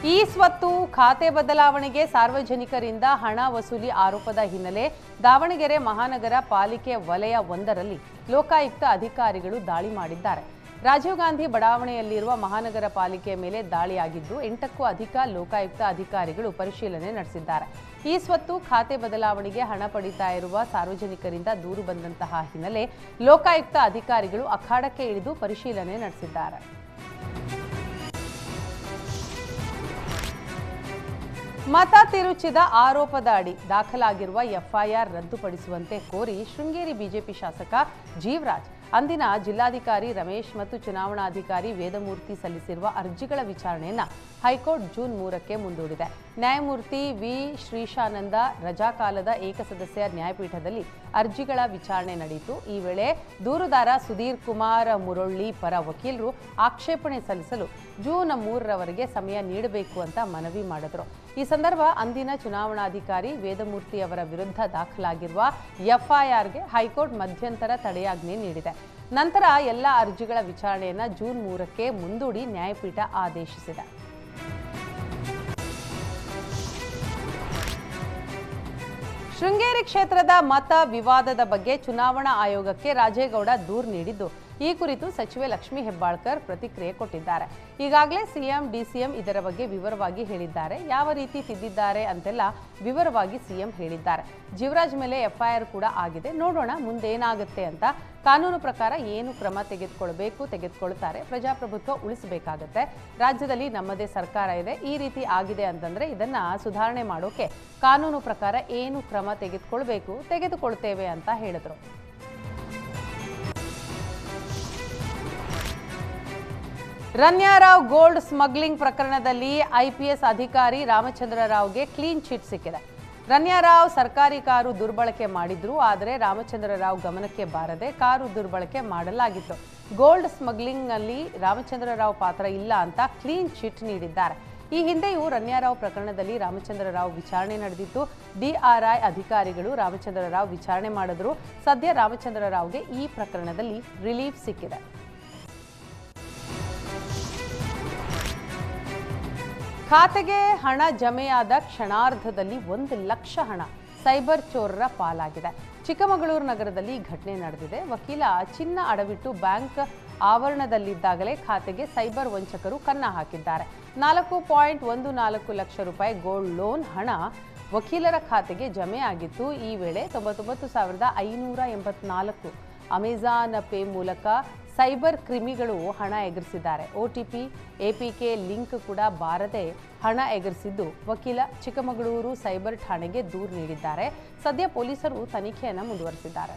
ಈ ಸ್ವತ್ತು ಖಾತೆ ಬದಲಾವಣೆಗೆ ಸಾರ್ವಜನಿಕರಿಂದ ಹಣ ವಸೂಲಿ ಆರೋಪದ ಹಿನ್ನೆಲೆ ದಾವಣಗೆರೆ ಮಹಾನಗರ ಪಾಲಿಕೆ ವಲಯ 1ರಲ್ಲಿ ಲೋಕಾಯುಕ್ತ ಅಧಿಕಾರಿಗಳು ದಾಳಿ ಮಾಡಿದ್ದಾರೆ. ರಾಜೀವ್ ಗಾಂಧಿ ಬಡಾವಣೆಯಲ್ಲಿರುವ ಮಹಾನಗರ ಪಾಲಿಕೆ ಮೇಲೆ ದಾಳಿಯಾಗಿದ್ದು 8ಕ್ಕೂ ಅಧಿಕ ಲೋಕಾಯುಕ್ತ ಅಧಿಕಾರಿಗಳು ಪರಿಶೀಲನೆ ನಡೆಸಿದ್ದಾರೆ. ಈ ಸ್ವತ್ತು ಖಾತೆ ಬದಲಾವಣೆಗೆ ಹಣ ಪಡಿತಾ ಇರುವ ಸಾರ್ವಜನಿಕರಿಂದ ದೂರು ಬಂದಂತಹ ಹಿನ್ನೆಲೆ ಲೋಕಾಯುಕ್ತ ಅಧಿಕಾರಿಗಳು ಅಖಾಡಕ್ಕೆ ಇಳಿದು ಪರಿಶೀಲನೆ ನಡೆಸಿದ್ದಾರೆ. ಮತ ತಿರುಚಿದ ಆರೋಪದ ಅಡಿ ದಾಖಲಾಗಿರುವ ಎಫ್ಐಆರ್ ರದ್ದುಪಡಿಸುವಂತೆ ಕೋರಿ ಶೃಂಗೇರಿ ಬಿಜೆಪಿ ಶಾಸಕ ಜೀವರಾಜ್ ಅಂದಿನ ಜಿಲ್ಲಾಧಿಕಾರಿ ರಮೇಶ್ ಮತ್ತು ಚುನಾವಣಾಧಿಕಾರಿ ವೇದಮೂರ್ತಿ ಸಲ್ಲಿಸಿರುವ ಅರ್ಜಿಗಳ ವಿಚಾರಣೆಯನ್ನು ಹೈಕೋರ್ಟ್ ಜೂನ್ 3ಕ್ಕೆ ಮುಂದೂಡಿದೆ. ನ್ಯಾಯಮೂರ್ತಿ ವಿ ಶ್ರೀಶಾನಂದ ರಜಾಕಾಲದ ಏಕಸದಸ್ಯ ನ್ಯಾಯಪೀಠದಲ್ಲಿ ಅರ್ಜಿಗಳ ವಿಚಾರಣೆ ನಡೆಯಿತು. ಈ ವೇಳೆ ದೂರುದಾರ ಸುಧೀರ್ ಕುಮಾರ್ ಮುರೊಳ್ಳಿ ಪರ ವಕೀಲರು ಆಕ್ಷೇಪಣೆ ಸಲ್ಲಿಸಲು ಜೂನ್ 3ರವರೆಗೆ ಸಮಯ ನೀಡಬೇಕು ಅಂತ ಮನವಿ ಮಾಡಿದರು. ಈ ಸಂದರ್ಭ ಅಂದಿನ ಚುನಾವಣಾಧಿಕಾರಿ ವೇದಮೂರ್ತಿ ಅವರ ವಿರುದ್ಧ ದಾಖಲಾಗಿರುವ ಎಫ್ಐಆರ್ಗೆ ಹೈಕೋರ್ಟ್ ಮಧ್ಯಂತರ ತಡೆಯಾಜ್ಞೆ ನೀಡಿದೆ. ನಂತರ ಎಲ್ಲ ಅರ್ಜಿಗಳ ವಿಚಾರಣೆಯನ್ನು ಜೂನ್ 3ಕ್ಕೆ ಮುಂದೂಡಿ ನ್ಯಾಯಪೀಠ ಆದೇಶಿಸಿದೆ. ಶೃಂಗೇರಿ ಕ್ಷೇತ್ರದ ಮತ ವಿವಾದದ ಬಗ್ಗೆ ಚುನಾವಣಾ ಆಯೋಗಕ್ಕೆ ರಾಜೇಗೌಡ ದೂರು ನೀಡಿದ್ದು, ಈ ಕುರಿತು ಸಚಿವೆ ಲಕ್ಷ್ಮೀ ಹೆಬ್ಬಾಳ್ಕರ್ ಪ್ರತಿಕ್ರಿಯೆ ಕೊಟ್ಟಿದ್ದಾರೆ. ಈಗಾಗಲೇ ಸಿಎಂ ಡಿಸಿಎಂ ಇದರ ಬಗ್ಗೆ ವಿವರವಾಗಿ ಹೇಳಿದ್ದಾರೆ. ಯಾವ ರೀತಿ ತಿದ್ದಿದ್ದಾರೆ ಅಂತೆಲ್ಲ ವಿವರವಾಗಿ ಸಿಎಂ ಹೇಳಿದ್ದಾರೆ. ಜೀವರಾಜ್ ಮೇಲೆ ಎಫ್ಐಆರ್ ಕೂಡ ಆಗಿದೆ. ನೋಡೋಣ ಮುಂದೇನಾಗುತ್ತೆ ಅಂತ. ಕಾನೂನು ಪ್ರಕಾರ ಏನು ಕ್ರಮ ತೆಗೆದುಕೊಳ್ತಾರೆ. ಪ್ರಜಾಪ್ರಭುತ್ವ ಉಳಿಸಬೇಕಾಗತ್ತೆ. ರಾಜ್ಯದಲ್ಲಿ ನಮ್ಮದೇ ಸರ್ಕಾರ ಇದೆ. ಈ ರೀತಿ ಆಗಿದೆ ಅಂತಂದ್ರೆ ಇದನ್ನ ಸುಧಾರಣೆ ಮಾಡೋಕೆ ಕಾನೂನು ಪ್ರಕಾರ ಏನು ಕ್ರಮ ತೆಗೆದುಕೊಳ್ತೇವೆ ಅಂತ ಹೇಳಿದ್ರು. ರನ್ಯಾರಾವ್ ಗೋಲ್ಡ್ ಸ್ಮಗ್ಲಿಂಗ್ ಪ್ರಕರಣದಲ್ಲಿ ಐಪಿಎಸ್ ಅಧಿಕಾರಿ ರಾಮಚಂದ್ರ ರಾವ್ಗೆ ಕ್ಲೀನ್ ಚಿಟ್ ಸಿಕ್ಕಿದೆ. ರನ್ಯಾರಾವ್ ಸರ್ಕಾರಿ ಕಾರು ದುರ್ಬಳಕೆ ಮಾಡಿದ್ರು. ಆದರೆ ರಾಮಚಂದ್ರ ರಾವ್ ಗಮನಕ್ಕೆ ಬಾರದೆ ಕಾರು ದುರ್ಬಳಕೆ ಮಾಡಲಾಗಿತ್ತು. ಗೋಲ್ಡ್ ಸ್ಮಗ್ಲಿಂಗ್ನಲ್ಲಿ ರಾಮಚಂದ್ರ ರಾವ್ ಪಾತ್ರ ಇಲ್ಲ ಅಂತ ಕ್ಲೀನ್ ಚಿಟ್ ನೀಡಿದ್ದಾರೆ. ಈ ಹಿಂದೆಯೂ ರನ್ಯಾರಾವ್ ಪ್ರಕರಣದಲ್ಲಿ ರಾಮಚಂದ್ರ ರಾವ್ ವಿಚಾರಣೆ ನಡೆದಿತ್ತು. ಡಿಆರ್ಐ ಅಧಿಕಾರಿಗಳು ರಾಮಚಂದ್ರ ರಾವ್ ವಿಚಾರಣೆ ಮಾಡಿದ್ರು. ಸದ್ಯ ರಾಮಚಂದ್ರ ರಾವ್ಗೆ ಈ ಪ್ರಕರಣದಲ್ಲಿ ರಿಲೀಫ್ ಸಿಕ್ಕಿದೆ. ಖಾತೆಗೆ ಹಣ ಜಮೆಯಾದ ಕ್ಷಣಾರ್ಧದಲ್ಲಿ 1 ಲಕ್ಷ ಹಣ ಸೈಬರ್ ಚೋರರ ಪಾಲಾಗಿದೆ. ಚಿಕ್ಕಮಗಳೂರು ನಗರದಲ್ಲಿ ಘಟನೆ ನಡೆದಿದೆ. ವಕೀಲ ಚಿನ್ನ ಅಡವಿಟ್ಟು ಬ್ಯಾಂಕ್ ಆವರಣದಲ್ಲಿದ್ದಾಗಲೇ ಖಾತೆಗೆ ಸೈಬರ್ ವಂಚಕರು ಕನ್ನ ಹಾಕಿದ್ದಾರೆ. 4.14 ಲಕ್ಷ ರೂಪಾಯಿ ಗೋಲ್ಡ್ ಲೋನ್ ಹಣ ವಕೀಲರ ಖಾತೆಗೆ ಜಮೆಯಾಗಿತ್ತು. ಈ ವೇಳೆ 99,584 ಅಮೆಜಾನ್ ಪೇ ಮೂಲಕ ಸೈಬರ್ ಕ್ರಿಮಿಗಳು ಹಣ ಎಗರಿಸಿದ್ದಾರೆ. OTP APK ಲಿಂಕ್ ಕೂಡ ಬಾರದೆ ಹಣ ಎಗರಿಸಿದ್ದು ವಕೀಲ ಚಿಕ್ಕಮಗಳೂರು ಸೈಬರ್ ಠಾಣೆಗೆ ದೂರು ನೀಡಿದ್ದಾರೆ. ಸದ್ಯ ಪೊಲೀಸರು ತನಿಖೆಯನ್ನು ಮುಂದುವರೆಸಿದ್ದಾರೆ.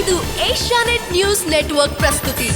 ಇದು ಏಷ್ಯಾನೆಟ್ ನ್ಯೂಸ್ ನೆಟ್ವರ್ಕ್ ಪ್ರಸ್ತುತಿ.